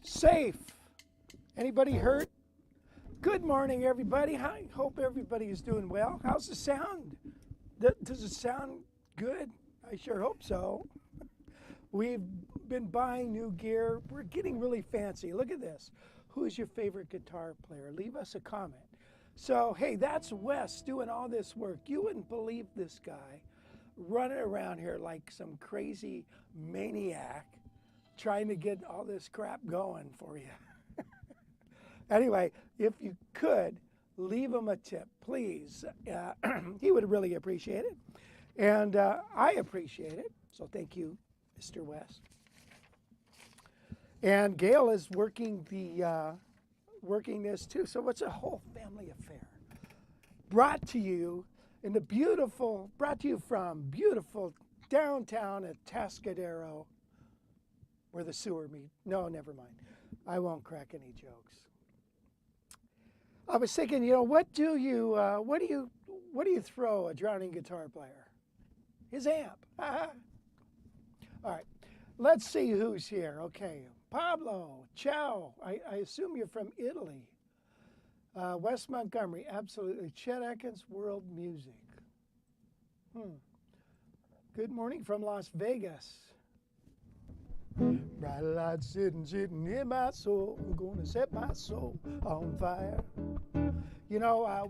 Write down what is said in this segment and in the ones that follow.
Safe. Anybody hurt? Good morning, everybody. I hope everybody is doing well. How's the sound? Does it sound good? I sure hope so. We've been buying new gear. We're getting really fancy. Look at this. Who's your favorite guitar player? Leave us a comment. So, hey, that's Wes doing all this work. You wouldn't believe this guy running around here like some crazy maniac trying to get all this crap going for you. Anyway, if you could, leave him a tip, please. He would really appreciate it. And I appreciate it. So thank you, Mr. West. And Gail is working this too. So it's a whole family affair. Brought to you from beautiful downtown at Atascadero, where the sewer meet. No, never mind. I won't crack any jokes. I was thinking, what do you throw a drowning guitar player? His amp. All right, let's see who's here. Okay, Pablo, ciao. I assume you're from Italy. West Montgomery, absolutely. Chet Atkins, World Music. Good morning from Las Vegas. Bright light sitting in my soul. I'm gonna set my soul on fire.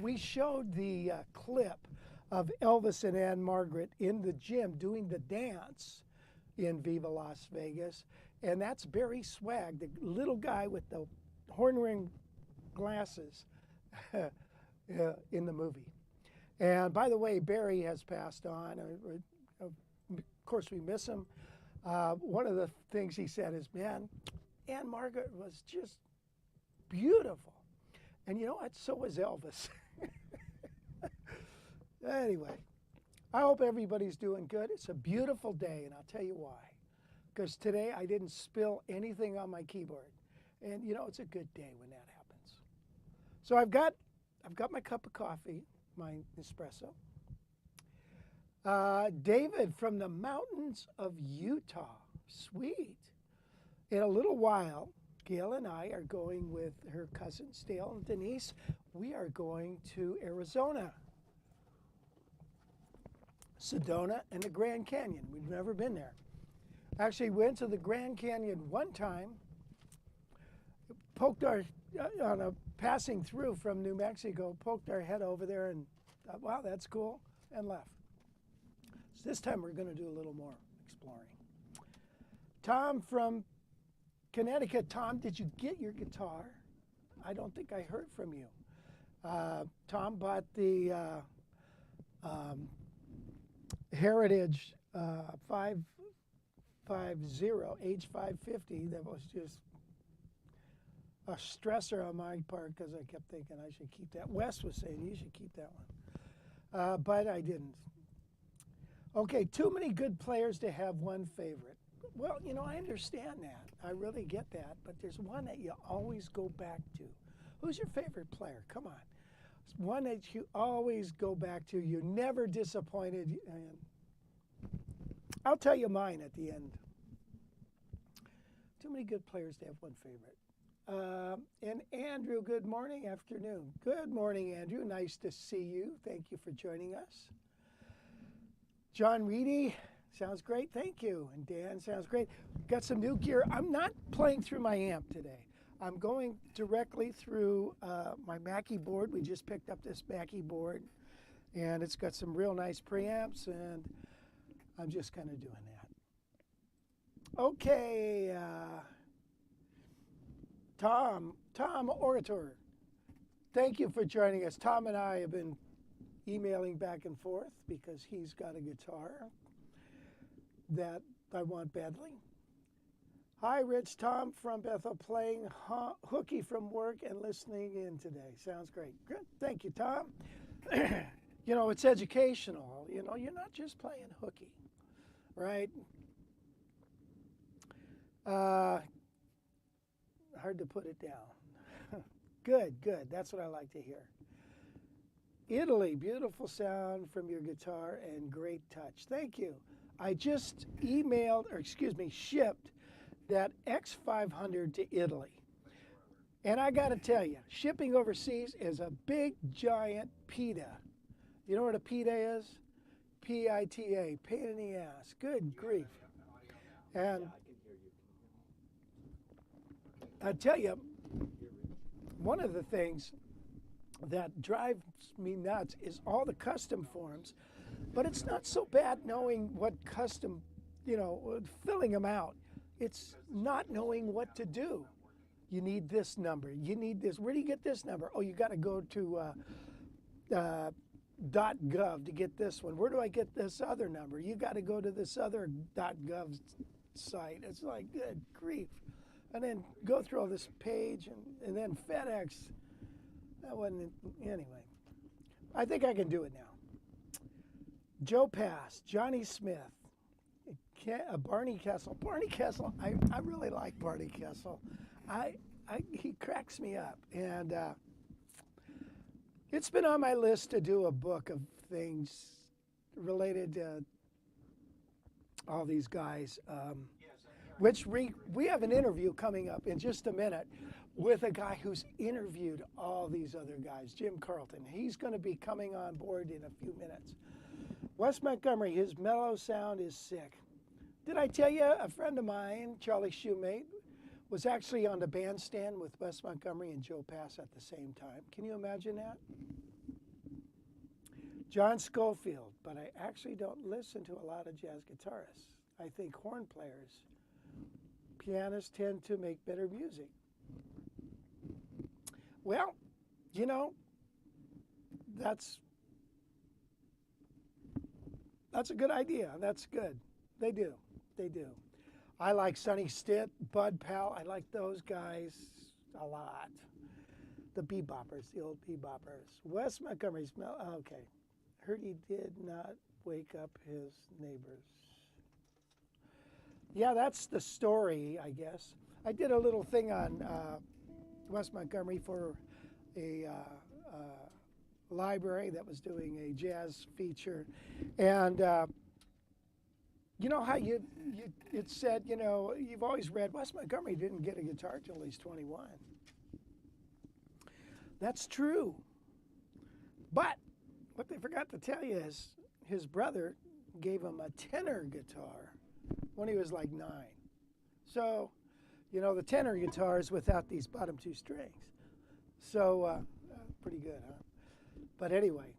We showed the clip of Elvis and Ann Margaret in the gym doing the dance in Viva Las Vegas. And that's Barry Swag, the little guy with the horn ring glasses in the movie. And by the way, Barry has passed on. Of course, we miss him. One of the things he said is, man, Ann Margaret was just beautiful. And you know what? So was Elvis. Anyway, I hope everybody's doing good. It's a beautiful day, and I'll tell you why. Because today I didn't spill anything on my keyboard. And it's a good day when that happens. So I've got my cup of coffee, my espresso. David from the mountains of Utah. Sweet. In a little while, Gail and I are going with her cousins, Dale and Denise. We are going to Arizona, Sedona, and the Grand Canyon. We've never been there. Actually went to the Grand Canyon one time, poked our, on a passing through from New Mexico, poked our head over there and thought, wow, that's cool, and left. So this time we're going to do a little more exploring. Tom from Connecticut. Tom, did you get your guitar? I don't think I heard from you. Tom bought the Heritage 550, H550. That was just a stressor on my part because I kept thinking I should keep that. Wes was saying you should keep that one, but I didn't. Okay, too many good players to have one favorite. Well, I understand that. I really get that. But there's one that you always go back to. Who's your favorite player? Come on. It's one that you always go back to. You're never disappointed. And I'll tell you mine at the end. Too many good players to have one favorite. And Andrew, good morning, afternoon. Good morning, Andrew. Nice to see you. Thank you for joining us. John Reedy. Sounds great, thank you. And Dan, sounds great. Got some new gear. I'm not playing through my amp today. I'm going directly through my Mackie board. We just picked up this Mackie board, and it's got some real nice preamps, and I'm just kind of doing that. Okay, Tom Orator, thank you for joining us. Tom and I have been emailing back and forth because he's got a guitar that I want badly. Hi, Rich. Tom from Bethel playing hooky from work and listening in today. Sounds great. Good. Thank you, Tom. It's educational. You're not just playing hooky, right? Hard to put it down. Good, good. That's what I like to hear. Italy, beautiful sound from your guitar and great touch. Thank you. I just emailed, or excuse me, shipped that X500 to Italy. And I got to tell you, shipping overseas is a big, giant PITA. You know what a PITA is? PITA, pain in the ass. Good grief. And I tell you, one of the things that drives me nuts is all the custom forms, but it's not so bad knowing what custom, filling them out. It's not knowing what to do. You need this number. You need this. Where do you get this number? Oh, you got to go to .gov to get this one. Where do I get this other number? You got to go to this other .gov site. It's like, good grief. And then go through all this page and then FedEx. That wasn't, anyway. I think I can do it now. Joe Pass, Johnny Smith, Barney Kessel. Barney Kessel, I really like Barney Kessel. He cracks me up. And it's been on my list to do a book of things related to all these guys, which we have an interview coming up in just a minute with a guy who's interviewed all these other guys, Jim Carlton. He's going to be coming on board in a few minutes. Wes Montgomery, his mellow sound is sick. Did I tell you a friend of mine, Charlie Shoemate, was actually on the bandstand with Wes Montgomery and Joe Pass at the same time? Can you imagine that? John Schofield, but I actually don't listen to a lot of jazz guitarists. I think horn players, pianists tend to make better music. Well, that's a good idea. That's good. They do. I like Sonny Stitt, Bud Powell. I like those guys a lot. The beboppers, the old beboppers. Wes Montgomery's, okay. Heard he did not wake up his neighbors. Yeah, that's the story, I guess. I did a little thing on Wes Montgomery for a library that was doing a jazz feature. And you know how it said, you've always read Wes Montgomery didn't get a guitar till he's 21. That's true. But what they forgot to tell you is his brother gave him a tenor guitar when he was like 9. So, the tenor guitar is without these bottom 2 strings. So, pretty good, huh? But anyway,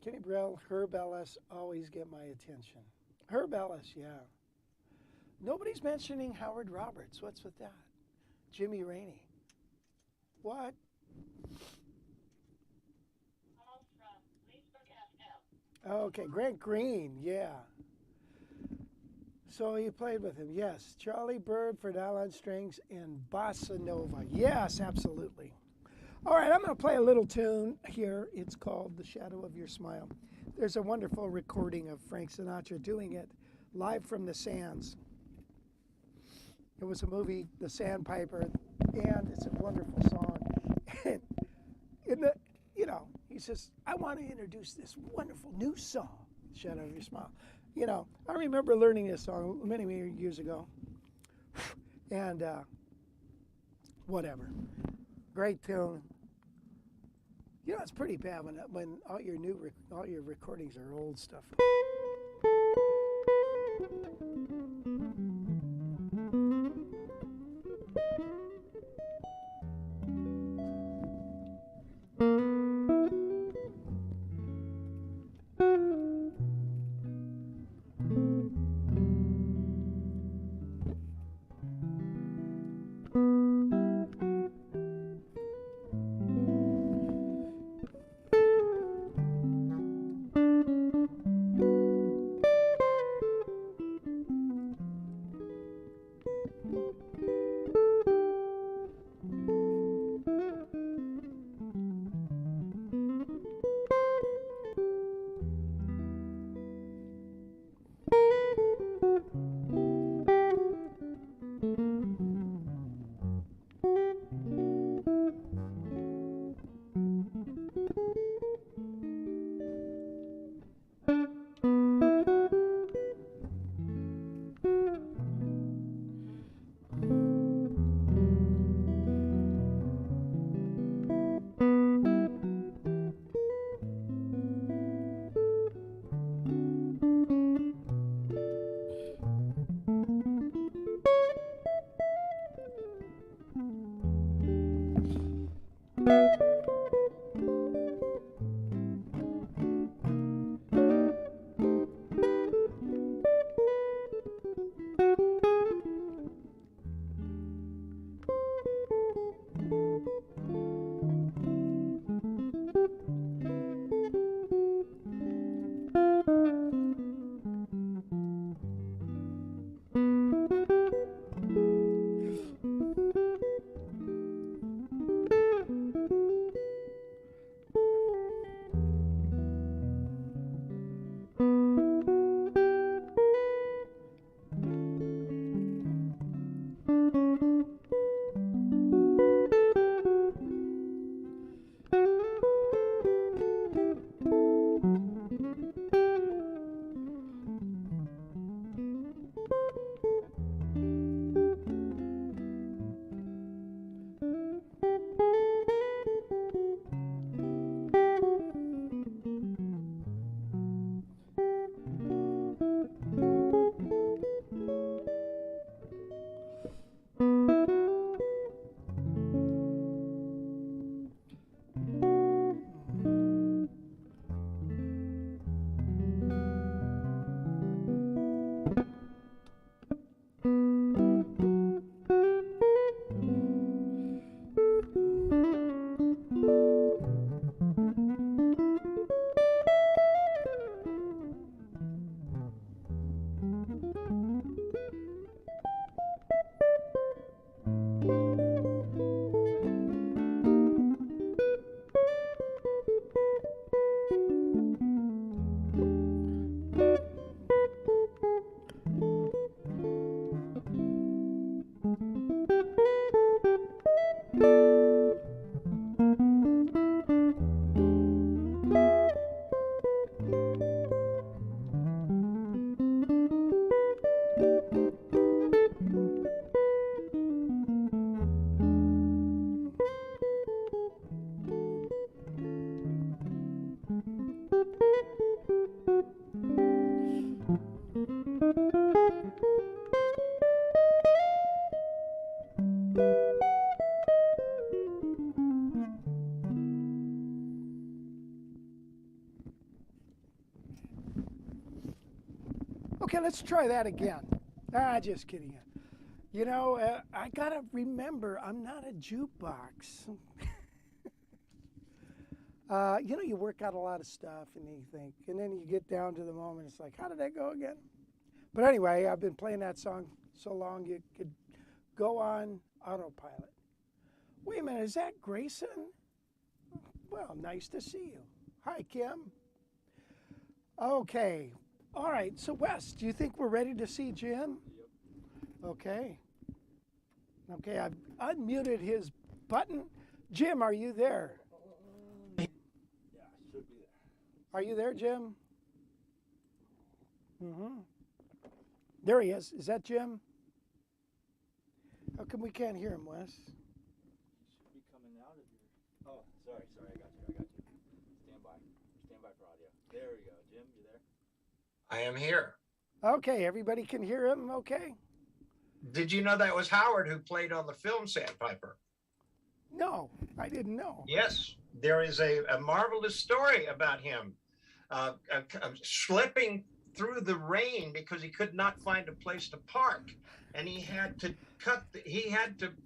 Kenny Burrell, Herb Ellis always get my attention. Herb Ellis, yeah. Nobody's mentioning Howard Roberts. What's with that? Jimmy Rainey. What? Okay, Grant Green, yeah. So he played with him, yes. Charlie Bird for Alon Strings and Bossa Nova. Yes, absolutely. All right, I'm going to play a little tune here. It's called The Shadow of Your Smile. There's a wonderful recording of Frank Sinatra doing it live from the Sands. It was a movie, The Sandpiper, and it's a wonderful song. And he says, I want to introduce this wonderful new song, Shadow of Your Smile. I remember learning this song many, many years ago. And whatever. Great tune. It's pretty bad when all your recordings are old stuff. Okay, let's try that again. Just kidding. You know, I gotta remember, I'm not a jukebox. You know, you work out a lot of stuff and you think, and then you get down to the moment, it's like, how did that go again? But anyway, I've been playing that song so long you could go on autopilot. Wait a minute, is that Grayson? Well, nice to see you. Hi, Kim. Okay. All right, so Wes, do you think we're ready to see Jim? Yep. Okay. Okay, I've unmuted his button. Jim, are you there? Yeah, should be there. Are you there, Jim? Mm-hmm. There he is. Is that Jim? How come we can't hear him, Wes? He should be coming out of here. Oh, sorry, I got you. Stand by for audio. There we go. Jim, you there? I am here. Okay, everybody can hear him, okay? Did you know that was Howard who played on the film Sandpiper? No, I didn't know. Yes, there is a marvelous story about him slipping through the rain because he could not find a place to park, and he had to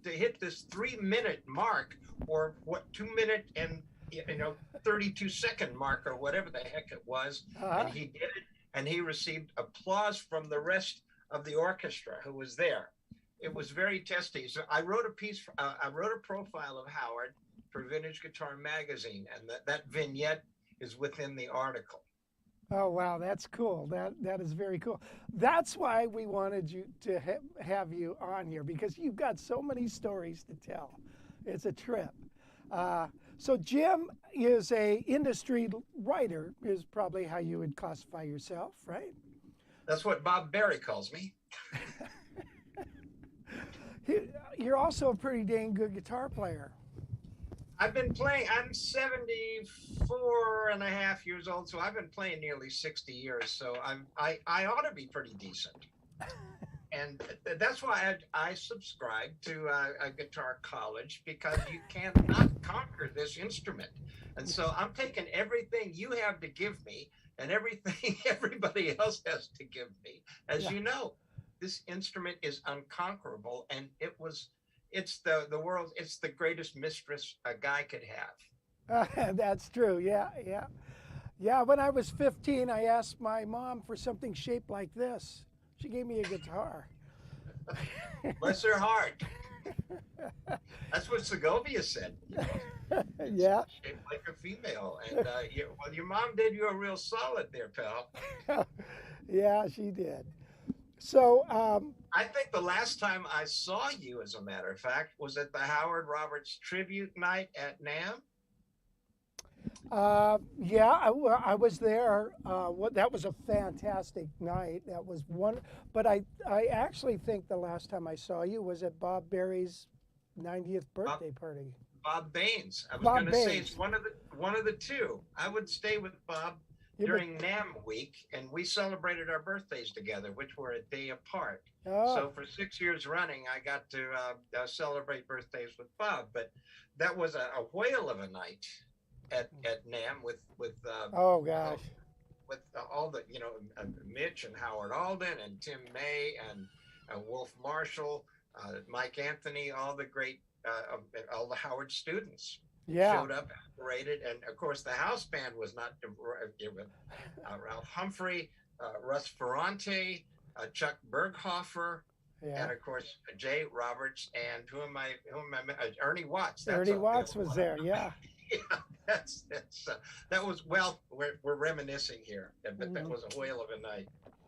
hit this 3-minute mark, or what, 2-minute and 32-second mark, or whatever the heck it was. And he did it, and he received applause from the rest of the orchestra who was there. It was very testy. So I wrote a piece. I wrote a profile of Howard for Vintage Guitar Magazine, and that vignette is within the article. Oh, wow, that's cool. That is very cool. That's why we wanted you to have you on here, because you've got so many stories to tell. It's a trip. So Jim is a industry writer, is probably how you would classify yourself, right? That's what Bob Berry calls me. You're also a pretty dang good guitar player. I've been playing, I'm 74 and a half years old, so I've been playing nearly 60 years, so I ought to be pretty decent. And that's why I subscribe to a guitar college, because you cannot conquer this instrument. And so I'm taking everything you have to give me and everything everybody else has to give me. As you know, this instrument is unconquerable, and it's the greatest mistress a guy could have. That's true. Yeah. When I was 15, I asked my mom for something shaped like this. She gave me a guitar. Bless her heart. That's what Segovia said. Yeah. Shaped like a female. And your mom did you a real solid there, pal. Yeah, she did. So I think the last time I saw you, as a matter of fact, was at the Howard Roberts tribute night at NAMM. I was there. That was a fantastic night. That was one. But I actually think the last time I saw you was at Bob Berry's 90th birthday party. Bob Baines. I was going to say it's one of the two. I would stay with Bob during NAMM week, and we celebrated our birthdays together, which were a day apart. Oh. So for 6 years running, I got to celebrate birthdays with Bob. But that was a whale of a night at NAMM with oh gosh, with all the Mitch and Howard Alden and Tim May and Wolf Marshall, Mike Anthony, all the great all the Howard students showed up, paraded, and of course the house band was not Ralph Humphrey, Russ Ferrante, Chuck Berghofer, and of course Jay Roberts, and who am I Ernie Watts. Ernie Watts was there. Yeah. That was, well, we're reminiscing here, but that was a whale of a night,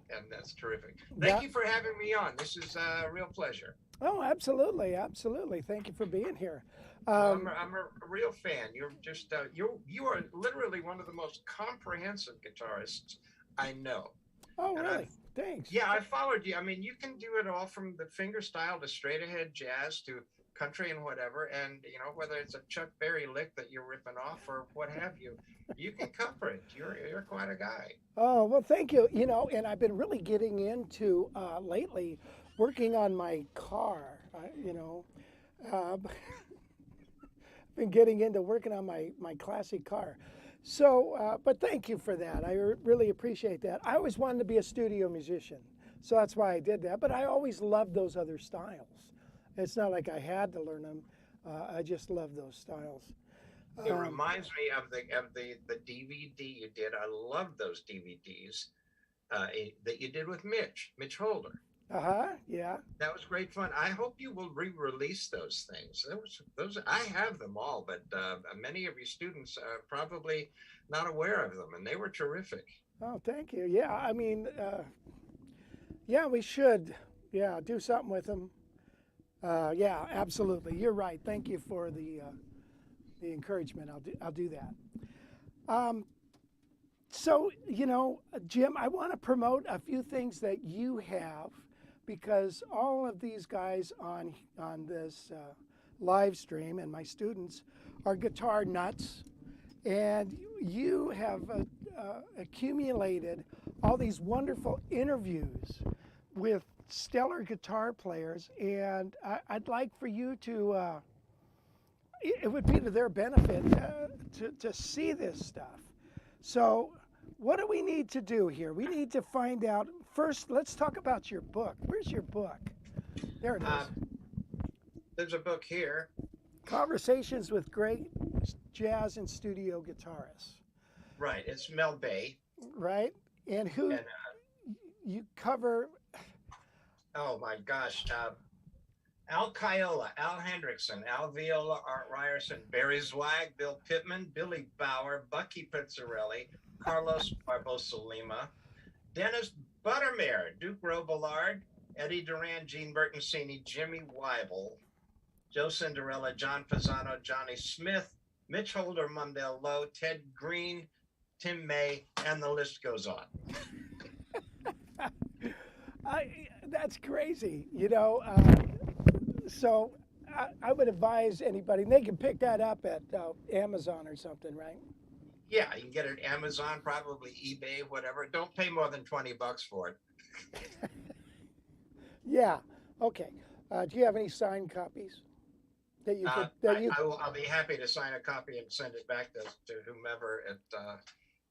and that's terrific. Thank you for having me on. This is a real pleasure. Oh, absolutely. Thank you for being here. I'm a real fan. You're just you are literally one of the most comprehensive guitarists I know. Oh, really? Thanks. Yeah, I followed you. I mean, you can do it all from the fingerstyle to straight ahead jazz to country and whatever, and whether it's a Chuck Berry lick that you're ripping off or what have you, you can cover it. You're quite a guy. Oh, well, thank you. And I've been really getting into lately working on my car. Been getting into working on my classic car. So, but thank you for that. I really appreciate that. I always wanted to be a studio musician, so that's why I did that. But I always loved those other styles. It's not like I had to learn them. I just love those styles. It reminds me of the DVD you did. I love those DVDs that you did with Mitch Holder. Yeah. That was great fun. I hope you will re-release those things. Those I have them all, but many of your students are probably not aware of them, and they were terrific. Oh, thank you. Yeah, I mean, yeah, we should, yeah, do something with them. Yeah, absolutely. You're right. Thank you for the encouragement. I'll do that. So, you know, Jim, I want to promote a few things that you have, because all of these guys on this live stream and my students are guitar nuts, and you have accumulated all these wonderful interviews with stellar guitar players, and I'd like for you to, it would be to their benefit to see this stuff. So what do we need to do here? We need to find out. First, let's talk about your book. Where's your book? There it is. There's a book here. Conversations with Great Jazz and Studio Guitarists. Right. It's Mel Bay. Right. And who you cover? Oh my gosh. Al Caiola, Al Hendrickson, Al Viola, Art Ryerson, Barry Zweig, Bill Pittman, Billy Bauer, Bucky Pizzarelli, Carlos Barbosa Lima, Dennis Buttermere, Duke Robillard, Eddie Duran, Gene Bertoncini, Jimmy Weibel, Joe Cinderella, John Pisano, Johnny Smith, Mitch Holder, Mundell Lowe, Ted Green, Tim May, and the list goes on. That's crazy, you know. So I would advise anybody, and they can pick that up at Amazon or something, right? Yeah, you can get it at Amazon, probably eBay, whatever. Don't pay more than $20 for it. Yeah. Okay. Do you have any signed copies that you could? I'll be happy to sign a copy and send it back to whomever it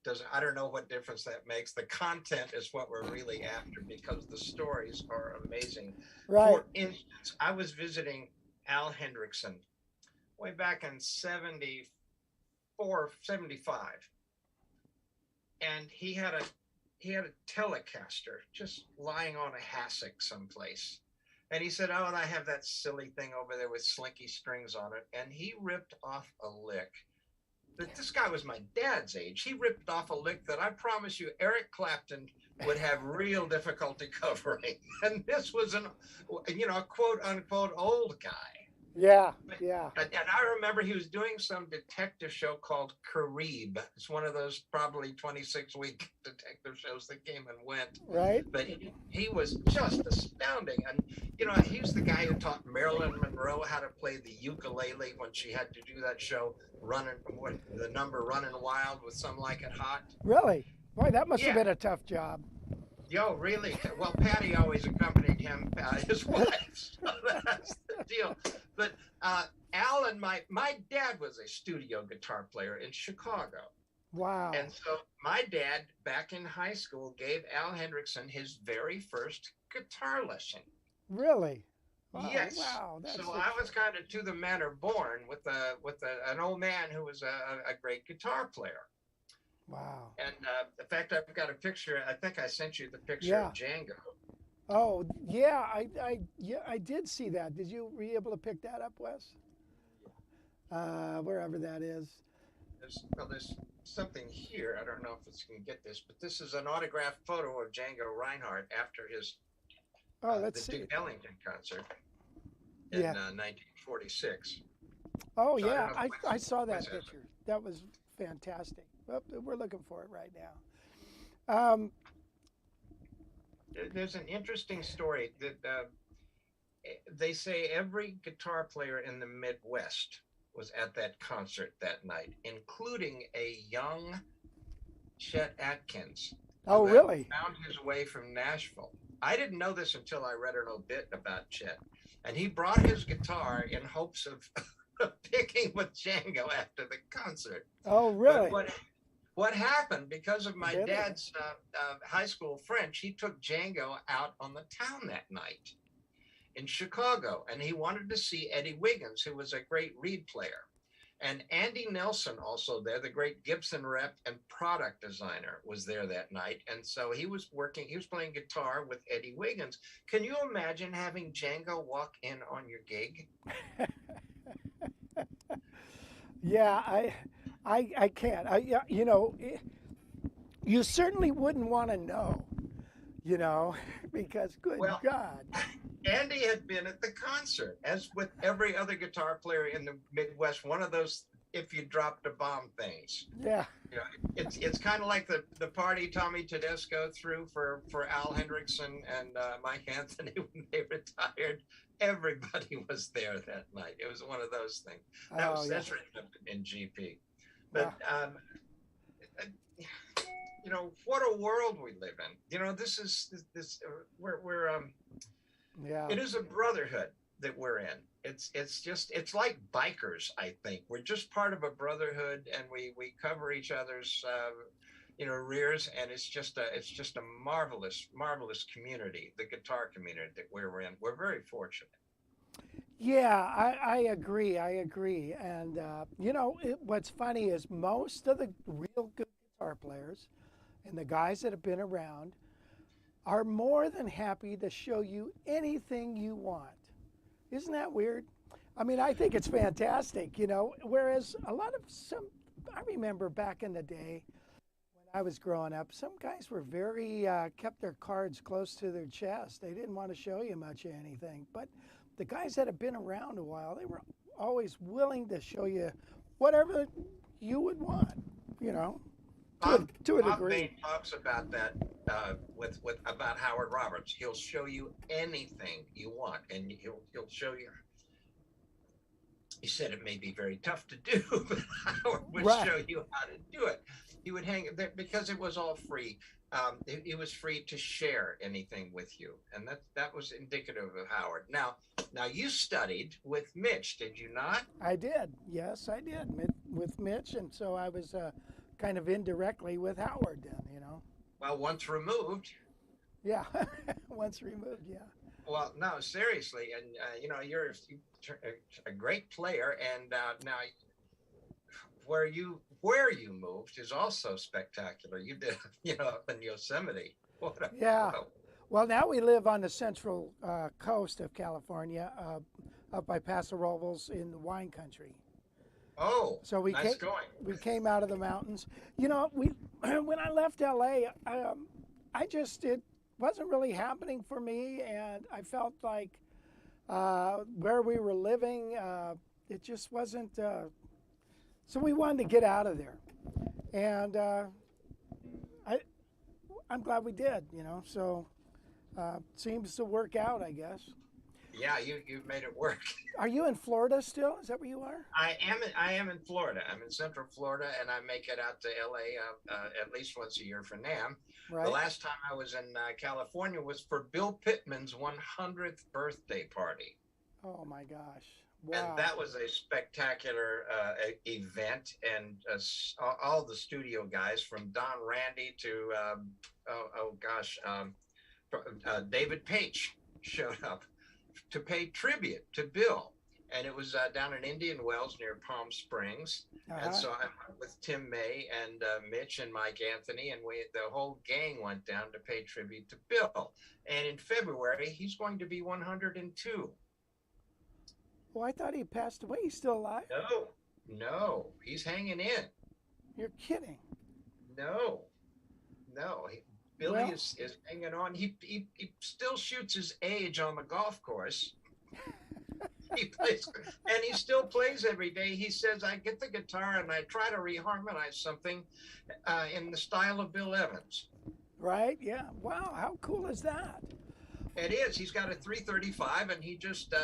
does. I don't know what difference that makes. The content is what we're really after, because the stories are amazing. Right. For instance, I was visiting Al Hendrickson way back in 74, 75. And he had a Telecaster just lying on a hassock someplace. And he said, "Oh, and I have that silly thing over there with slinky strings on it." And he ripped off a lick. This guy was my dad's age. He ripped off a lick that I promise you Eric Clapton would have real difficulty covering. And this was a quote unquote old guy. Yeah, yeah. And I remember he was doing some detective show called Carib. It's one of those probably 26-week detective shows that came and went. Right. But he was just astounding. And, you know, he's the guy who taught Marilyn Monroe how to play the ukulele when she had to do that show, Running Wild with Some Like It Hot. Really? Boy, that must have been a tough job. Yo, really? Well, Patty always accompanied him, his wife. So that's the deal. But Al and my dad was a studio guitar player in Chicago. Wow. And so my dad, back in high school, gave Al Hendrickson his very first guitar lesson. Really? Wow, yes. Wow. So I was kind of to the manner born with an old man who was a great guitar player. Wow. And in fact, I've got a picture. I think I sent you the picture of Django. Oh yeah, I did see that. Were you able to pick that up, Wes? Wherever that is. There's something here. I don't know if it's going to get this, but this is an autographed photo of Django Reinhardt after his the Duke Ellington concert in 1946. Oh, so yeah, I saw that picture. That was fantastic. Well, we're looking for it right now. There's an interesting story that they say every guitar player in the Midwest was at that concert that night, including a young Chet Atkins. Oh, really? Found his way from Nashville. I didn't know this until I read a little bit about Chet. And he brought his guitar in hopes of picking with Django after the concert. Oh, really? what happened, because of my Really? dad's high school French, he took Django out on the town that night in Chicago, and he wanted to see Eddie Wiggins, who was a great reed player. And Andy Nelson, also there, the great Gibson rep and product designer, was there that night. And so he was playing guitar with Eddie Wiggins. Can you imagine having Django walk in on your gig? Yeah, I can't. Yeah, you know, you certainly wouldn't want to know, you know, because good Well, God. Andy had been at the concert, as with every other guitar player in the Midwest, one of those if you dropped a bomb things. Yeah. You know, it's kind of like the party Tommy Tedesco threw for Al Hendrickson and Mike Anthony when they retired. Everybody was there that night. It was one of those things. That's written up in GP. But you know, what a world we live in. You know, this it is a brotherhood that we're in. It's like bikers. I think we're just part of a brotherhood, and we cover each other's rears, and it's just a marvelous community, the guitar community that we're in. We're very fortunate. Yeah, I agree. And you know, what's funny is most of the real good guitar players and the guys that have been around are more than happy to show you anything you want. Isn't that weird? I mean, I think it's fantastic, you know, whereas I remember back in the day when I was growing up, some guys were very, kept their cards close to their chest. They didn't want to show you much of anything. But the guys that have been around a while, they were always willing to show you whatever you would want, you know. To a Bob degree. Bain talks about that about Howard Roberts. He'll show you anything you want, and he'll show you. He said it may be very tough to do, but Howard would show you how to do it. He would hang there because it was all free. It was free to share anything with you, and that was indicative of Howard. Now you studied with Mitch, did you not? I did. Yes, I did with Mitch, and so I was kind of indirectly with Howard then, you know. Well, once removed. Yeah, once removed. Yeah. Well, no, seriously, and you know, you're a great player, and now where you moved is also spectacular. You did, you know, up in Yosemite. Yeah. Well, now we live on the central coast of California, up by Paso Robles in the wine country. Oh, so we nice going. We came out of the mountains. You know, when I left LA, it wasn't really happening for me, and I felt like where we were living, it just wasn't. So we wanted to get out of there, and I'm glad we did. You know, so seems to work out, I guess. Yeah, you've made it work. Are you in Florida still? Is that where you are? I am in Florida. I'm in Central Florida, and I make it out to LA at least once a year for NAMM. Right. The last time I was in California was for Bill Pittman's 100th birthday party. Oh my gosh! Wow. And that was a spectacular event, and all the studio guys from Don Randy to David Page showed up to pay tribute to Bill, and it was down in Indian Wells near Palm Springs. And so I went with Tim May and Mitch and Mike Anthony, and the whole gang went down to pay tribute to Bill. And in February, he's going to be 102. Well, I thought he passed away. He's still alive? No, he's hanging in. You're kidding. No. Billy is hanging on. He still shoots his age on the golf course. He plays, and he still plays every day. He says, I get the guitar and I try to reharmonize something in the style of Bill Evans. Right, yeah. Wow, how cool is that? It is. He's got a 335, and he just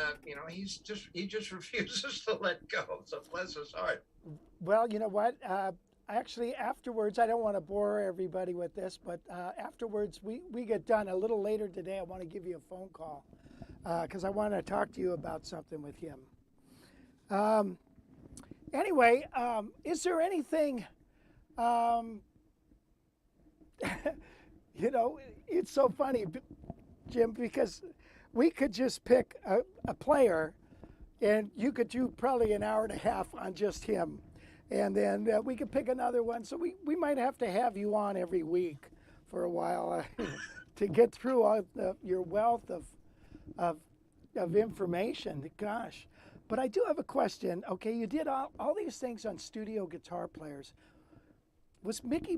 refuses to let go. So bless his heart. Well, you know what? Actually, afterwards, I don't want to bore everybody with this, but afterwards, we get done a little later today. I want to give you a phone call because I want to talk to you about something with him. Anyway, is there anything Um, you know, it's so funny, Jim, because we could just pick a player and you could do probably an hour and a half on just him. And then we could pick another one. So we might have to have you on every week for a while to get through all your wealth of information. Gosh. But I do have a question. Okay, you did all these things on studio guitar players. Was Mickey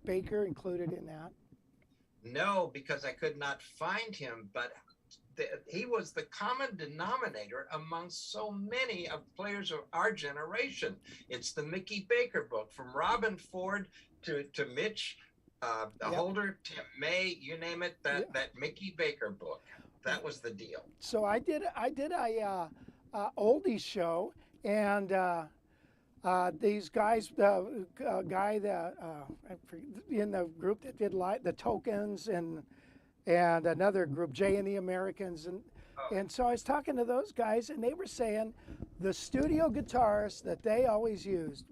Baker included in that? No, because I could not find him, but he was the common denominator amongst so many of players of our generation. It's the Mickey Baker book, from Robin Ford to Mitch Holder, Tim May, you name it. That Mickey Baker book, that was the deal. So I did a oldies show, and these guys, the guy that in the group that did the Tokens and another group, Jay and the Americans, and so I was talking to those guys, and they were saying the studio guitarist that they always used,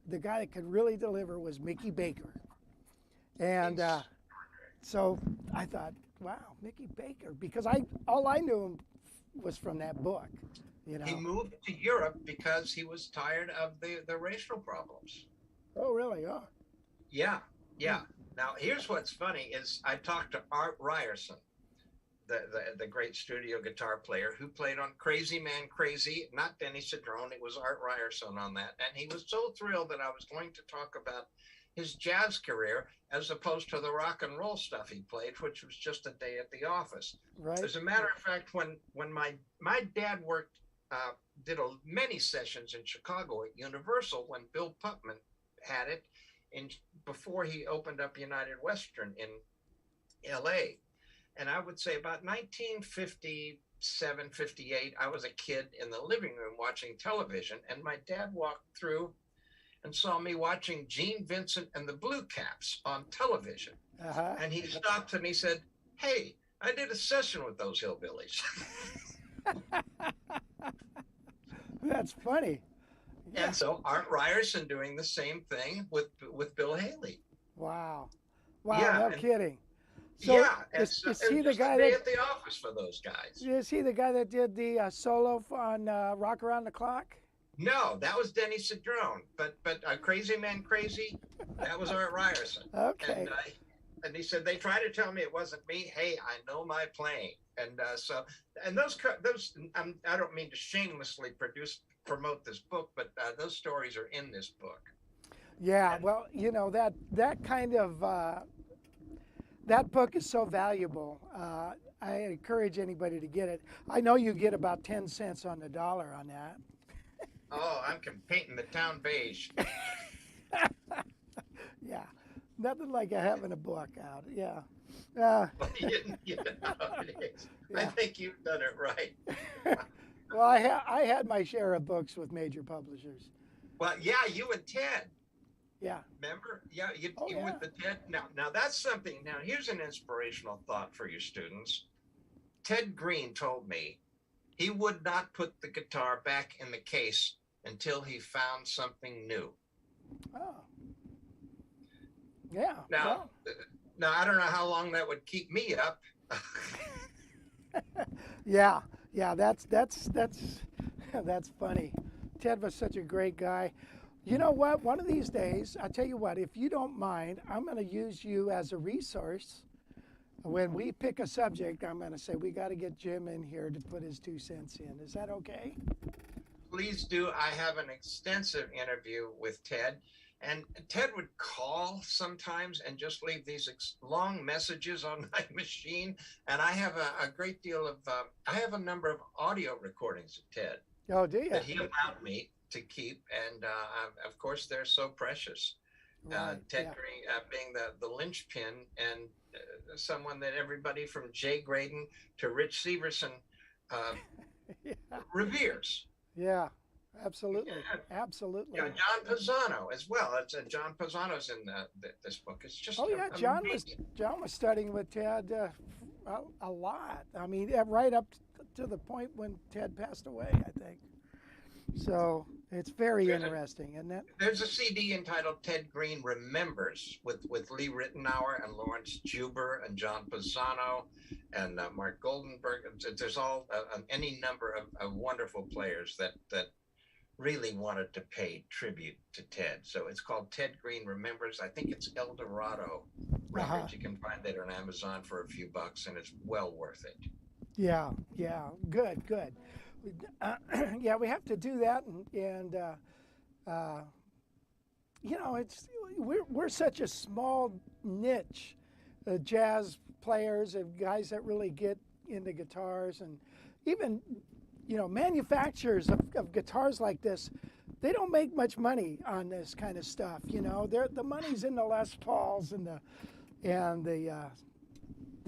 the guy that could really deliver, was Mickey Baker, and so I thought, wow, Mickey Baker, because all I knew him was from that book. You know. He moved to Europe because he was tired of the racial problems. Oh, really? Oh. Yeah. Now, here's what's funny is I talked to Art Ryerson, the great studio guitar player who played on Crazy Man Crazy, not Denny Cedrone, it was Art Ryerson on that. And he was so thrilled that I was going to talk about his jazz career as opposed to the rock and roll stuff he played, which was just a day at the office. Right. As a matter of fact, when my dad worked, did many sessions in Chicago at Universal when Bill Putman had it, before he opened up United Western in LA. And I would say about 1957, 58, I was a kid in the living room watching television, and my dad walked through and saw me watching Gene Vincent and the Blue Caps on television. Uh-huh. And he stopped and he said, "Hey, I did a session with those hillbillies." That's funny. Yeah. And so Art Ryerson doing the same thing with Bill Haley. Wow. Wow, Yeah, no kidding. So yeah, is and he the just guy a day that at the office for those guys? is he the guy that did the solo on Rock Around the Clock? No, that was Denny Cedrone, but Crazy Man Crazy, that was Art Ryerson. Okay. And he said, they tried to tell me it wasn't me. Hey, I know my playing. And those I don't mean to shamelessly promote this book, but those stories are in this book. Yeah, well, you know, that kind of that book is so valuable. I encourage anybody to get it. I know you get about 10 cents on the dollar on that. Oh, I'm painting the town beige. Yeah, nothing like having a book out. Yeah. You know, it is. Yeah. I think you've done it right. Well, I had my share of books with major publishers. Well, yeah, you and Ted. Yeah. Remember? Yeah, you yeah. with the Ted. Now that's something. Now here's an inspirational thought for your students. Ted Green told me he would not put the guitar back in the case until he found something new. Oh. Yeah. Now I don't know how long that would keep me up. Yeah, that's funny. Ted was such a great guy. You know what? One of these days, I'll tell you what, if you don't mind, I'm going to use you as a resource. When we pick a subject, I'm going to say, we got to get Jim in here to put his 2 cents in. Is that okay? Please do. I have an extensive interview with Ted. And Ted would call sometimes and just leave these long messages on my machine. And I have a great deal of, I have a number of audio recordings of Ted. Oh, do you? That he allowed me to keep. And of course, they're so precious. Right, Ted Green being the linchpin and someone that everybody from Jay Graydon to Rich Severson reveres. Yeah. Absolutely, absolutely. Yeah, John Pisano as well. John Pisano's in this book. It's just John was studying with Ted a lot. I mean, right up to the point when Ted passed away, I think. So It's very There's a- interesting, isn't it? There's a CD entitled "Ted Green Remembers" with Lee Ritenour and Lawrence Juber and John Pisano and Mark Goldenberg. There's all any number of wonderful players that really wanted to pay tribute to Ted. So it's called "Ted Green Remembers." I think it's El Dorado Records. You can find that on Amazon for a few bucks, and it's well worth it. Yeah, yeah, good. Yeah, we have to do that, and you know, we're such a small niche, jazz players and guys that really get into guitars, and even manufacturers of guitars like this. They don't make much money on this kind of stuff. The money's in the Les Pauls and the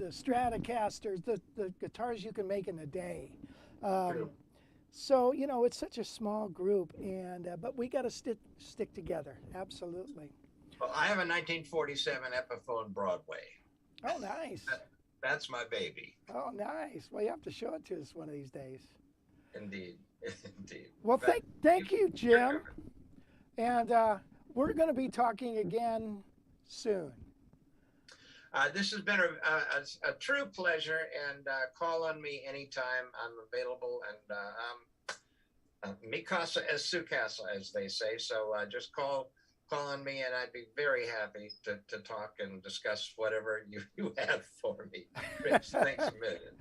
Stratocasters, the guitars you can make in a day. True. So it's such a small group, and but we got to stick together. Absolutely. Well, I have a 1947 Epiphone Broadway. Oh, nice. That's my baby. Oh, nice. Well, you have to show it to us one of these days. Indeed, indeed. Well, But thank you, Jim. And we're going to be talking again soon. This has been a true pleasure, and call on me anytime. I'm available, and mi casa es su casa, as they say. So just call on me, and I'd be very happy to talk and discuss whatever you have for me. Rich, thanks a million.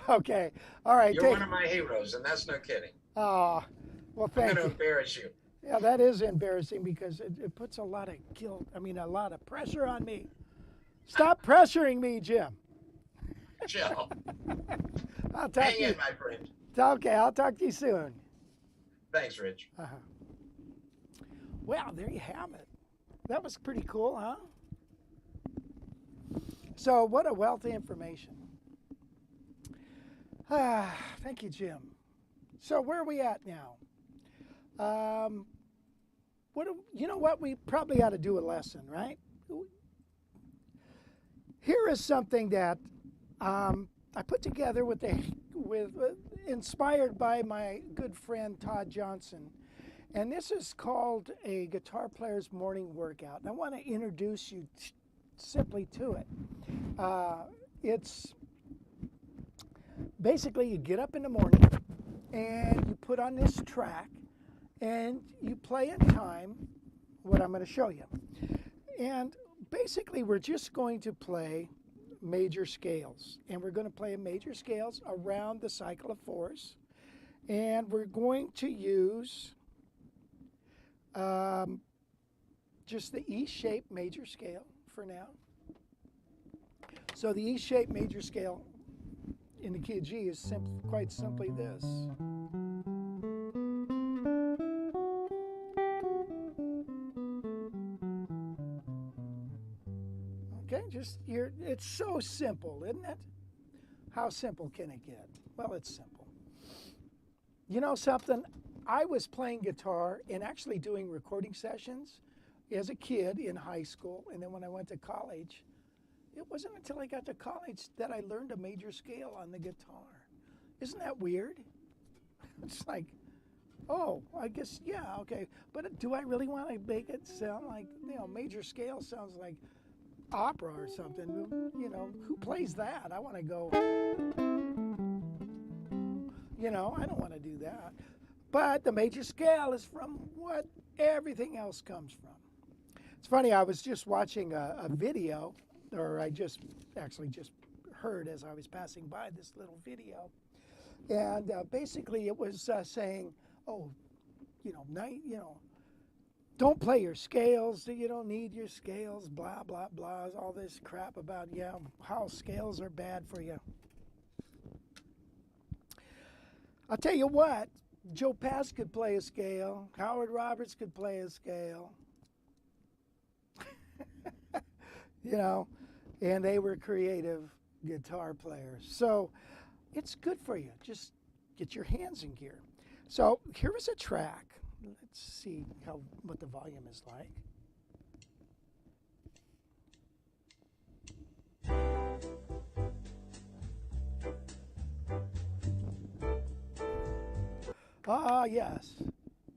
Okay. All right. You're one of my heroes, and that's no kidding. Oh, well, I'm thank going to you. embarrass you. Yeah, that is embarrassing because it puts a lot of guilt. I mean, a lot of pressure on me. Stop pressuring me, Jim. Chill. I'll talk Hang to you. in, my friend. Okay, I'll talk to you soon. Thanks, Rich. Well, there you have it. That was pretty cool, huh? So, what a wealth of information. Thank you, Jim. So, where are we at now? You know what? We probably ought to do a lesson, right? Here is something that I put together inspired by my good friend Todd Johnson. And this is called a guitar player's morning workout. And I want to introduce you simply to it. It's basically you get up in the morning and you put on this track and you play in time what I'm going to show you. And basically we're just going to play major scales. And we're going to play major scales around the cycle of fours. And we're going to use just the E-shaped major scale for now. So the E-shaped major scale in the key of G is quite simply this. Okay, it's so simple, isn't it? How simple can it get? Well, it's simple. You know something? I was playing guitar and actually doing recording sessions as a kid in high school, and then when I went to college, it wasn't until I got to college that I learned a major scale on the guitar. Isn't that weird? It's like, oh, I guess, yeah, okay. But do I really want to make it sound like, major scale sounds like opera or something? Who plays that? I want to go, I don't want to do that. But the major scale is from what everything else comes from. It's funny, I was just watching a video, or I just heard as I was passing by this little video. And basically it was saying, don't play your scales, you don't need your scales, blah, blah, blah, all this crap about, how scales are bad for you. I'll tell you what, Joe Pass could play a scale, Howard Roberts could play a scale, and they were creative guitar players. So it's good for you. Just get your hands in gear. So here is a track. Let's see what the volume is like. Ah, yes.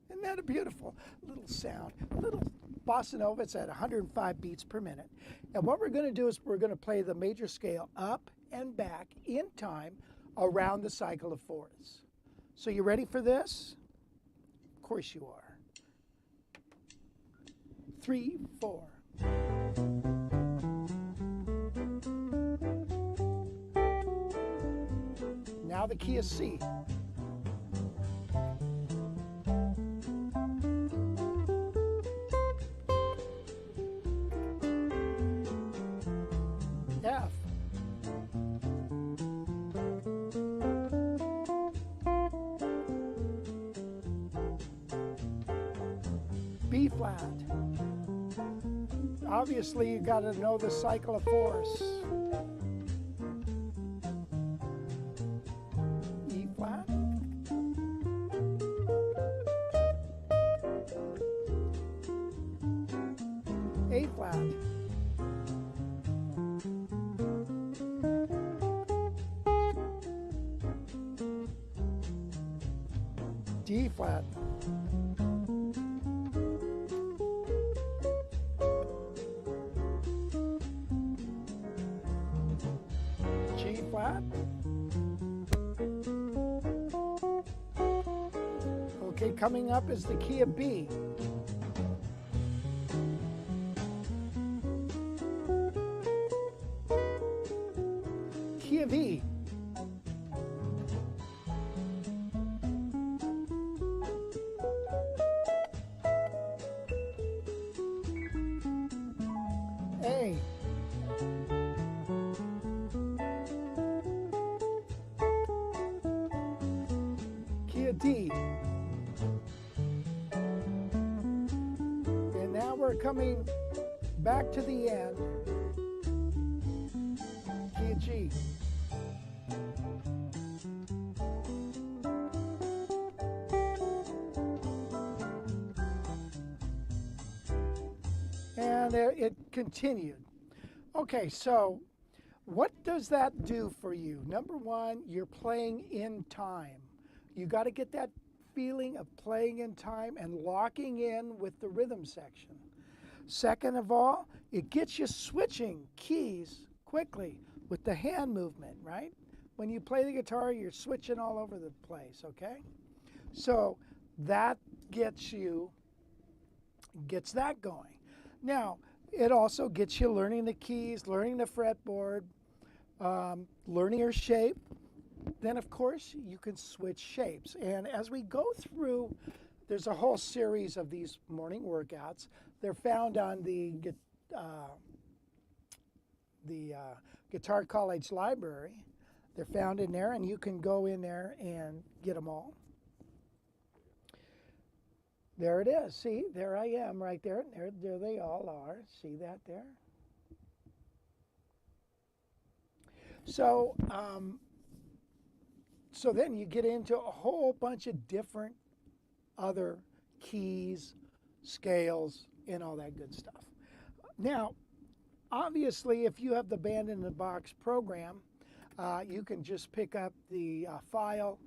Isn't that beautiful little sound, a little bossa nova. It's at 105 beats per minute. And what we're going to do is we're going to play the major scale up and back in time around the cycle of fourths. So you ready for this? Of course you are. 3, 4. Now the key is C. F. B flat. Obviously, you got to know the cycle of fourths. E flat. A flat. D flat. G flat. Okay, coming up is the key of B. Key of E. A. Key of D. And now we're coming back to the end. Key of G. And it continued. Okay, so what does that do for you? Number one, you're playing in time. You got to get that feeling of playing in time and locking in with the rhythm section. Second of all, it gets you switching keys quickly with the hand movement, right? When you play the guitar, you're switching all over the place, okay? So that gets that going. Now, it also gets you learning the keys, learning the fretboard, learning your shape. Then, of course, you can switch shapes. And as we go through, there's a whole series of these morning workouts. They're found on the Guitar College library. They're found in there, and you can go in there and get them all. There it is. See, there I am right there. There they all are. See that there? So, so then you get into a whole bunch of different other keys, scales, and all that good stuff. Now, obviously, if you have the Band in the Box program, you can just pick up the file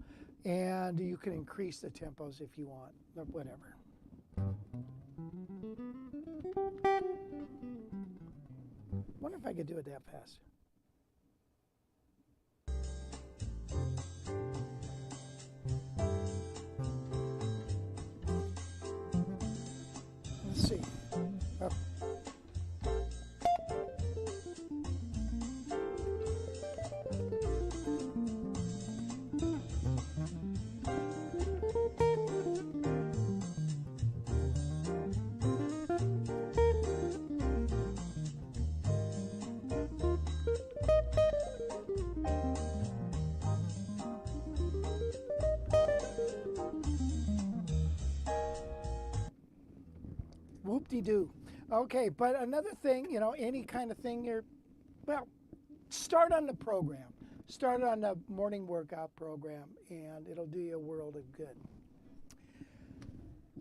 and you can increase the tempos if you want, or whatever. Wonder if I could do it that fast. Let's see. Up. Whoop-de-doo. Okay, but another thing, you know, any kind of thing well, start on the program. Start on the morning workout program, and it'll do you a world of good.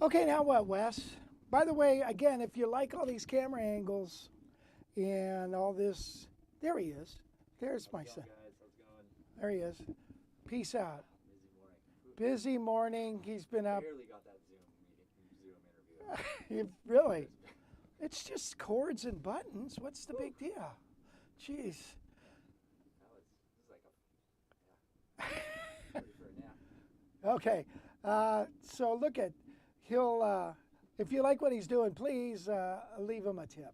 Okay, now what, Wes? By the way, again, if you like all these camera angles and all this, there he is. There's my son. Guys, how's it going? There he is. Peace out. Busy morning. Busy morning. He's been up. Barely got that Zoom meeting Really? It's just chords and buttons. What's the big deal? Jeez. Now this is like a ready for a nap. Okay. So look at, he'll, if you like what he's doing, please leave him a tip.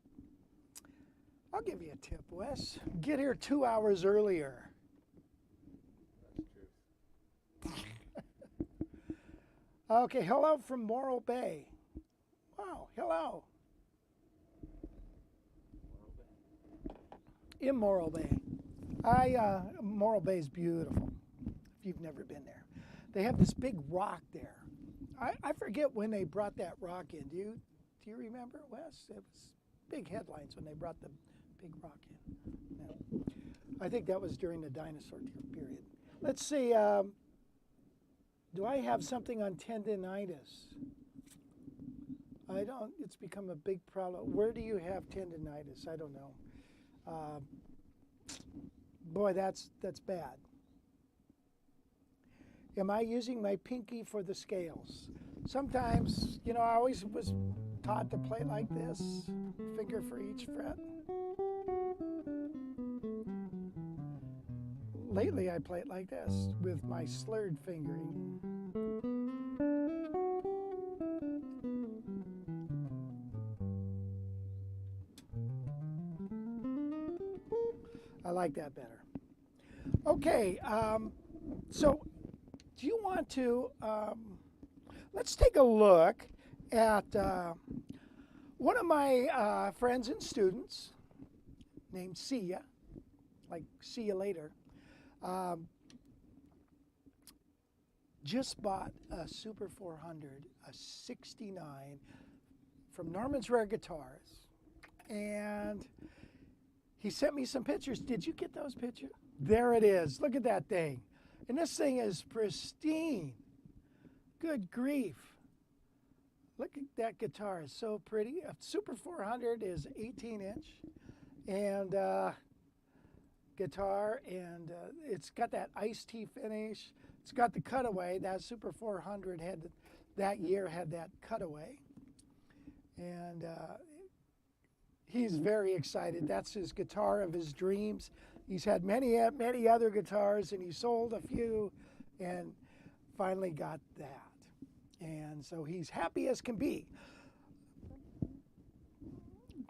I'll give you a tip, Wes. Get here 2 hours earlier. That's true. Okay, hello from Morro Bay. Wow, hello. In Morro Bay. Morro Bay is beautiful, if you've never been there. They have this big rock there. I forget when they brought that rock in. Do you remember, Wes? It was big headlines when they brought the big rock in. No. I think that was during the dinosaur period. Let's see. Do I have something on tendinitis? I don't. It's become a big problem. Where do you have tendinitis? I don't know. Boy, that's bad. Am I using my pinky for the scales? Sometimes, you know, I always was taught to play like this, finger for each fret. Lately, I play it like this with my slurred fingering. I like that better. Okay, so do you want to, let's take a look at one of my friends and students named Sia, like see you later, just bought a Super 400, a 69 from Norman's Rare Guitars, and he sent me some pictures. Did you get those pictures? There it is. Look at that thing. And this thing is pristine. Good grief. Look at that guitar. It's so pretty. A Super 400 is 18-inch and guitar, and it's got that iced tea finish. It's got the cutaway. That Super 400 had that year had that cutaway, and he's very excited. That's his guitar of his dreams. He's had many other guitars, and he sold a few and finally got that. And so he's happy as can be.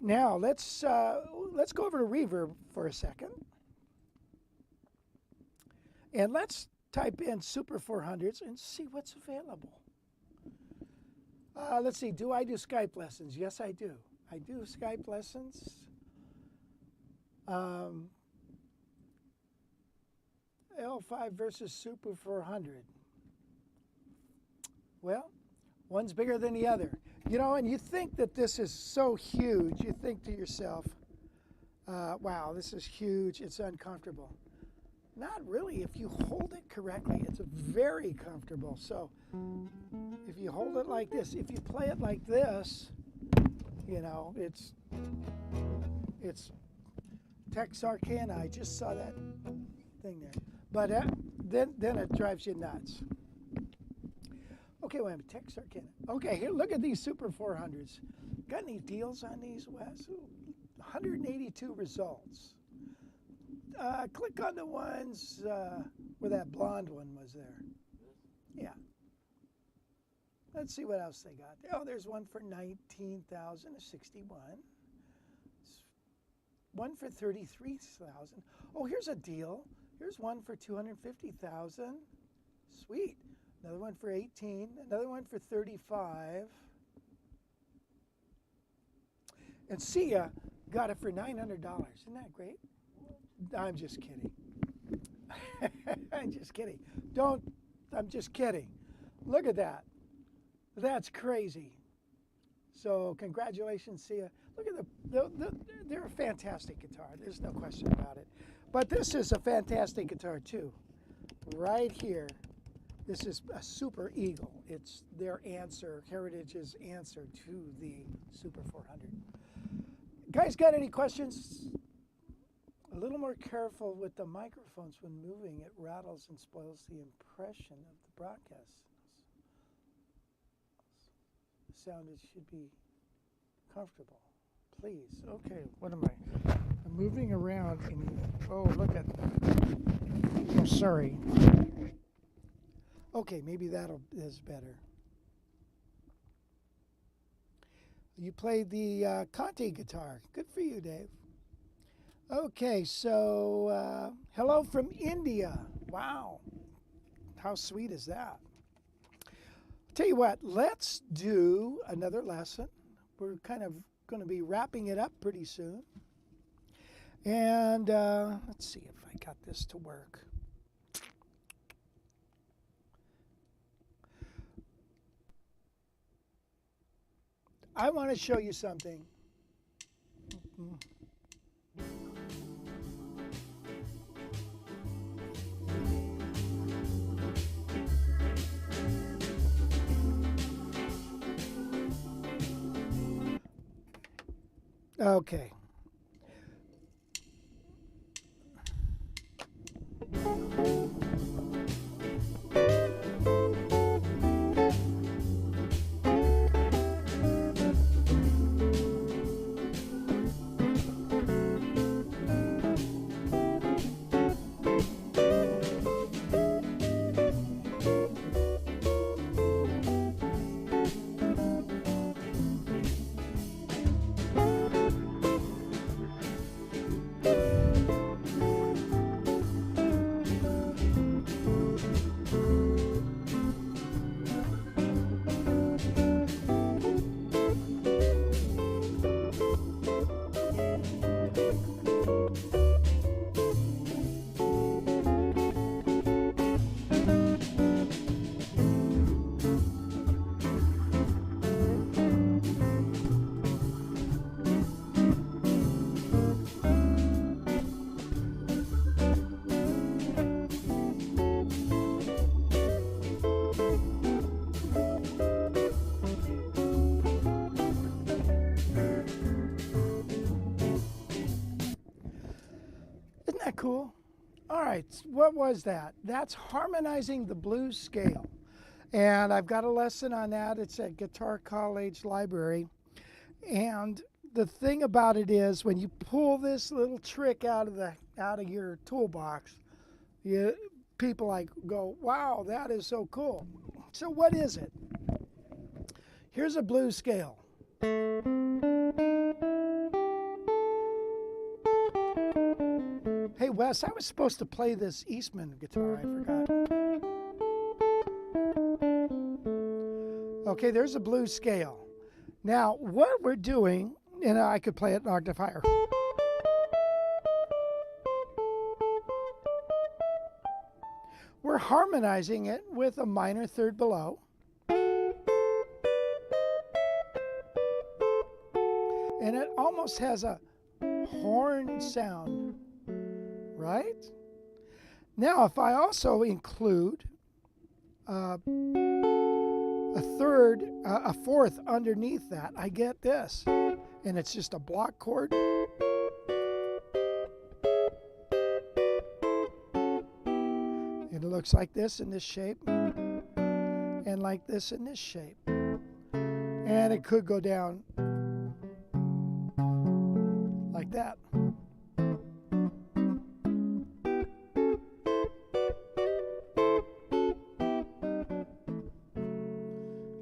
Now let's go over to Reverb for a second. And let's type in Super 400s and see what's available. Let's see, do I do Skype lessons? Yes, I do. I do Skype lessons. L5 versus Super 400. Well, one's bigger than the other. You know, and you think that this is so huge, you think to yourself, wow, this is huge, it's uncomfortable. Not really. If you hold it correctly, it's very comfortable. So if you hold it like this, if you play it like this, you know, it's Texarkana. I just saw that thing there. But then it drives you nuts. Okay, wait a minute, Texarkana. Okay, here, look at these Super 400s. Got any deals on these, Wes? 182 results. Click on the ones where that blonde one was there. Yeah. Let's see what else they got. Oh, there's one for 19,000, a 61. One for 33,000. Oh, here's a deal. Here's one for 250,000. Sweet. Another one for 18. Another one for 35. And Sia got it for $900. Isn't that great? I'm just kidding. I'm just kidding. I'm just kidding. Look at that. That's crazy. So congratulations, Sia. Look at they're a fantastic guitar. There's no question about it. But this is a fantastic guitar too. Right here. This is a Super Eagle. It's their answer, Heritage's answer to the Super 400. Guys, got any questions? A little more careful with the microphones when moving. It rattles and spoils the impression of the broadcast. sound should be comfortable. Please. Okay, what am I? I'm moving around and oh, look at oh, sorry. Okay, maybe is better. You played the Conti guitar. Good for you, Dave. Okay, so hello from India. Wow. How sweet is that? Tell you what, let's do another lesson. We're kind of going to be wrapping it up pretty soon. And let's see if I got this to work. I want to show you something. Okay. Cool. All right, what was that? That's harmonizing the blues scale. And I've got a lesson on that. It's at Guitar College Library. And the thing about it is when you pull this little trick out of your toolbox, people like go, wow, that is so cool. So what is it? Here's a blues scale. Hey Wes, I was supposed to play this Eastman guitar, I forgot. Okay, there's a blues scale. Now, what we're doing, and I could play it an octave higher. We're harmonizing it with a minor third below. And it almost has a horn sound. Right? Now, if I also include a fourth underneath that, I get this. And it's just a block chord. And it looks like this in this shape. And like this in this shape. And it could go down like that.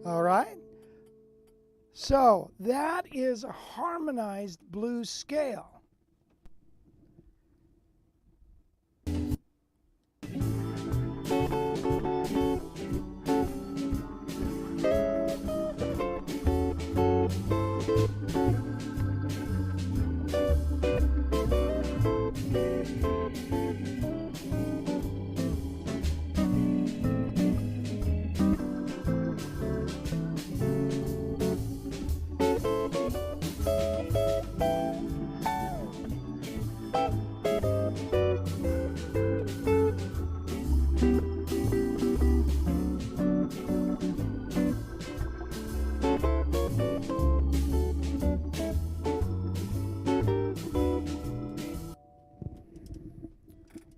All right? So that is a harmonized blues scale.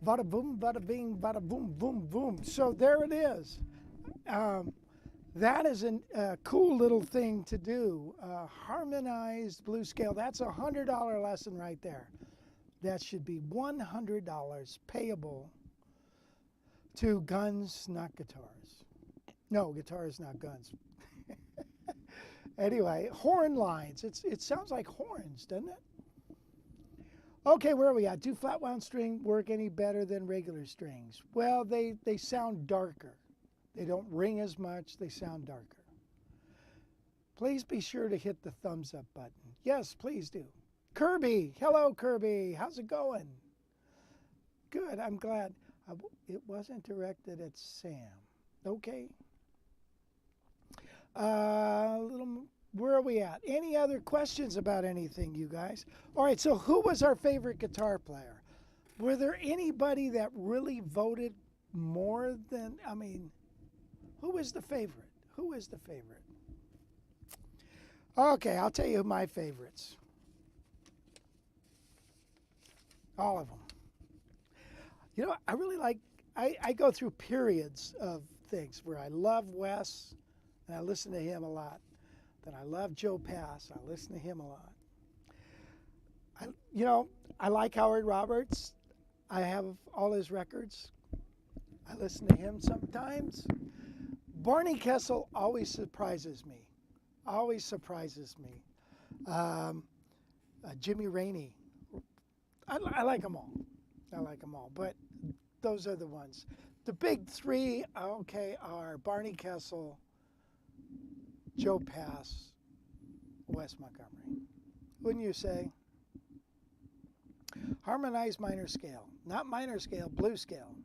Bada boom, bada bing, bada boom, boom, boom. So there it is. That is a cool little thing to do. Harmonized blues scale. That's a $100 lesson right there. That should be $100 payable to guns, not guitars. No, guitars, not guns. Anyway, horn lines. It sounds like horns, doesn't it? Okay, where are we at? Do flat wound string work any better than regular strings? Well, they sound darker. They don't ring as much. They sound darker. Please be sure to hit the thumbs up button. Yes, please do. Kirby. Hello, Kirby. How's it going? Good. I'm glad. It wasn't directed at Sam. Okay. Where are we at? Any other questions about anything, you guys? All right, so who was our favorite guitar player? Were there anybody that really voted more than, who is the favorite? Who is the favorite? Okay, I'll tell you my favorites. All of them. You know, I really like, I go through periods of things where I love Wes, and I listen to him a lot. Then I love Joe Pass. I listen to him a lot. I like Howard Roberts. I have all his records. I listen to him sometimes. Barney Kessel always surprises me. Always surprises me. Jimmy Rainey. I like them all. I like them all. But those are the ones. The big three, okay, are Barney Kessel, Joe Pass, Wes Montgomery. Wouldn't you say? Harmonized minor scale. Not minor scale, blues scale.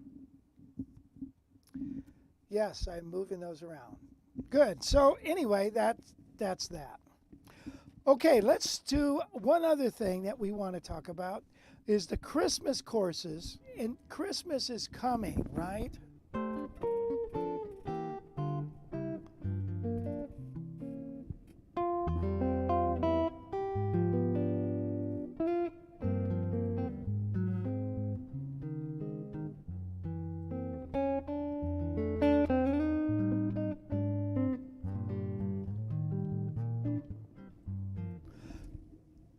Yes, I'm moving those around. Good. So anyway, that's that. Okay, let's do one other thing that we want to talk about is the Christmas courses. And Christmas is coming, right?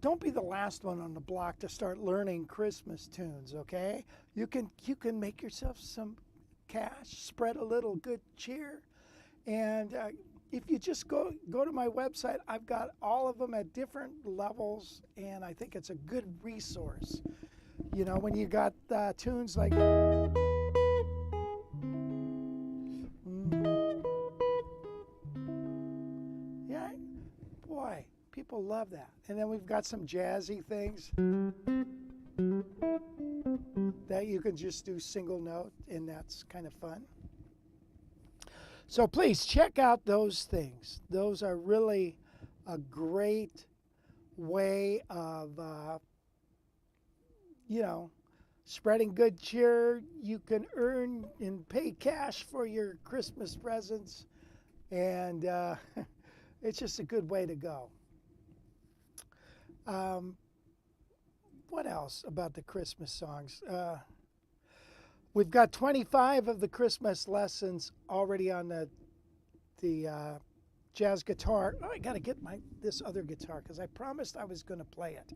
Don't be the last one on the block to start learning Christmas tunes, okay? You can make yourself some cash, spread a little good cheer, and if you just go to my website, I've got all of them at different levels, and I think it's a good resource. You know, when you got tunes like yeah, boy. People love that. And then we've got some jazzy things that you can just do single note, and that's kind of fun. So please check out those things. Those are really a great way of, spreading good cheer. You can earn and pay cash for your Christmas presents, and it's just a good way to go. What else about the Christmas songs? We've got 25 of the Christmas lessons already on the jazz guitar. Oh, I got to get this other guitar because I promised I was going to play it.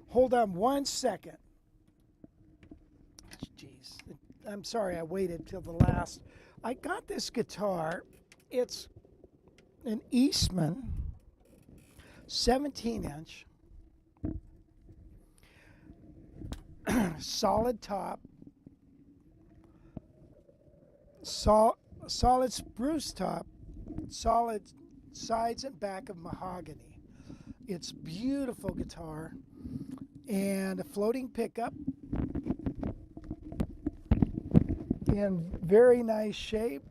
Hold on one second. Jeez, I'm sorry I waited till the last. I got this guitar. It's an Eastman 17-inch. Solid top, solid spruce top, solid sides and back of mahogany. It's beautiful guitar and a floating pickup in very nice shape.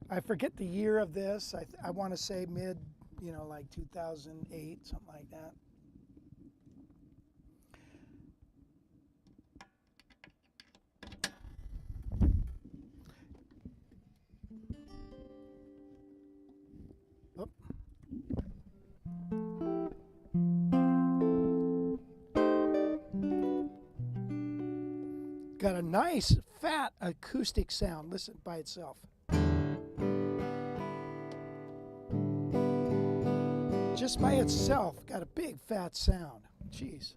I forget the year of this. I want to say mid, like 2008, something like that. Got a nice fat acoustic sound. Listen by itself. just by itself got a big fat sound. Jeez.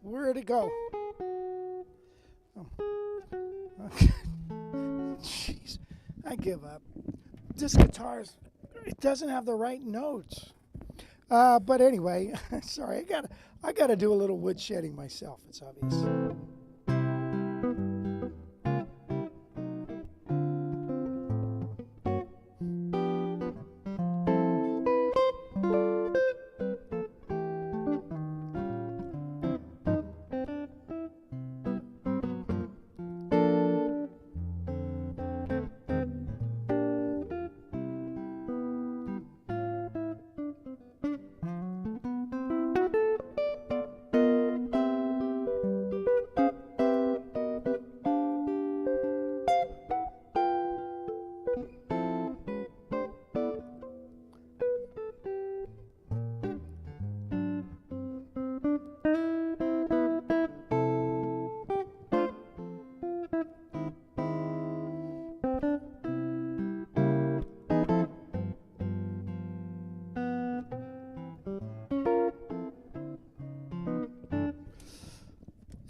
Where'd it go? Oh. Okay. Jeez, I give up. This guitar, it doesn't have the right notes. But anyway, sorry, I gotta do a little woodshedding myself. It's obvious.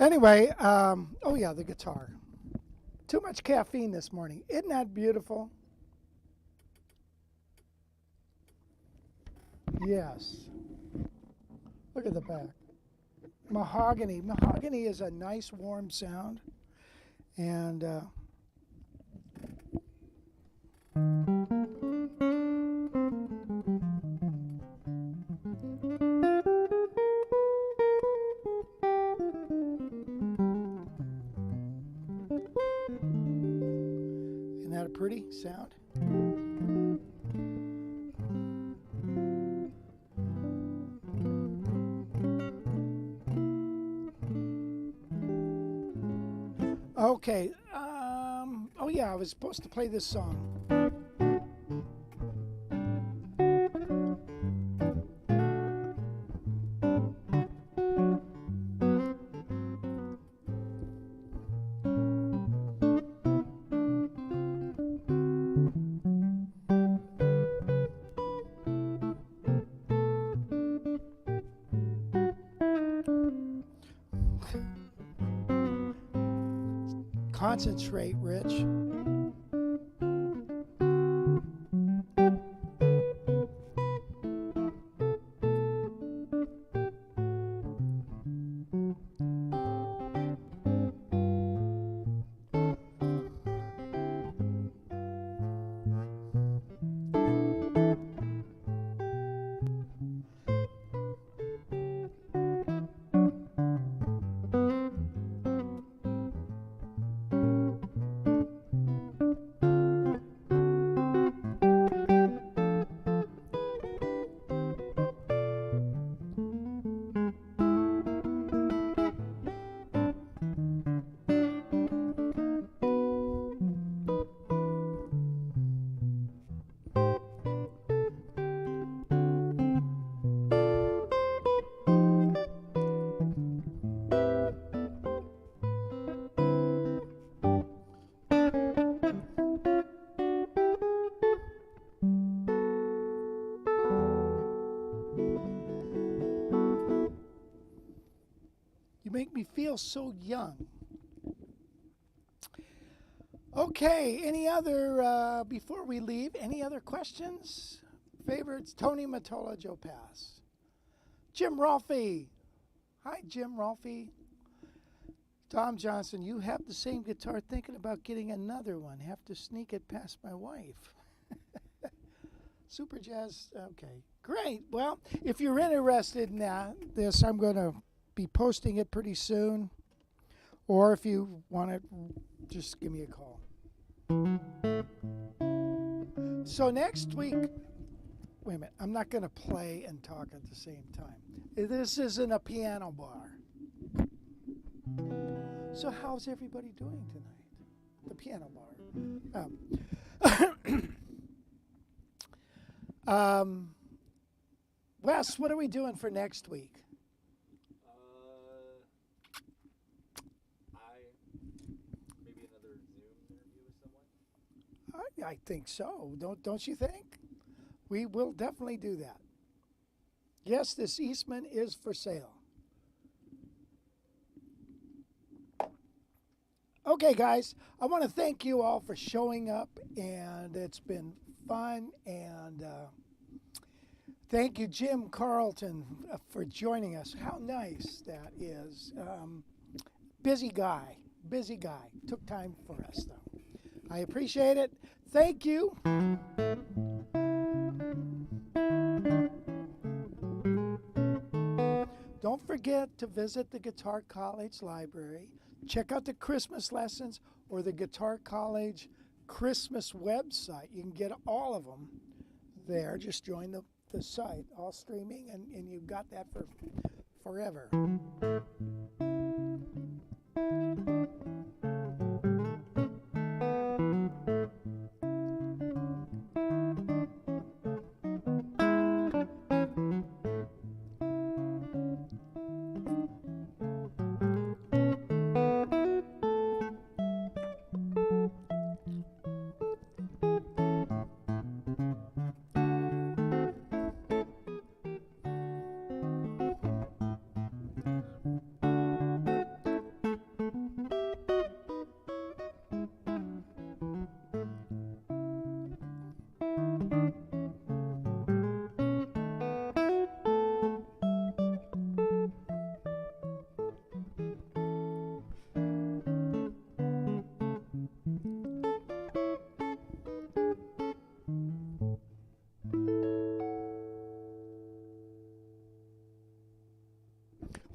Anyway, oh yeah, the guitar. Too much caffeine this morning. Isn't that beautiful? Yes. Look at the back. Mahogany. Mahogany is a nice warm sound. And isn't that a pretty sound? Okay. Oh yeah, I was supposed to play this song. Concentrate, Rich. You make me feel so young. Okay, any other, before we leave, any other questions? Favorites? Tony Matola, Joe Pass. Jim Rolfe. Hi, Jim Rolfe. Tom Johnson, you have the same guitar, thinking about getting another one. Have to sneak it past my wife. Super Jazz, okay, Great. Well, if you're interested in this, I'm going to be posting it pretty soon. Or if you want it, just give me a call. So next week, wait a minute, I'm not going to play and talk at the same time. This isn't a piano bar. So how's everybody doing tonight? The piano bar. Wes, what are we doing for next week? Maybe another Zoom interview with someone. I think so. Don't you think? We will definitely do that. Yes, this Eastman is for sale. Okay, guys, I want to thank you all for showing up, and it's been fun. And thank you, Jim Carlton, for joining us. How nice that is. Busy guy. Took time for us, though. I appreciate it. Thank you. Don't forget to visit the Guitar College Library. Check out the Christmas lessons or the Guitar College Christmas website. You can get all of them there. Just join the site, all streaming, and you've got that for forever.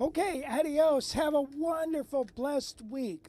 Okay, adios. Have a wonderful, blessed week.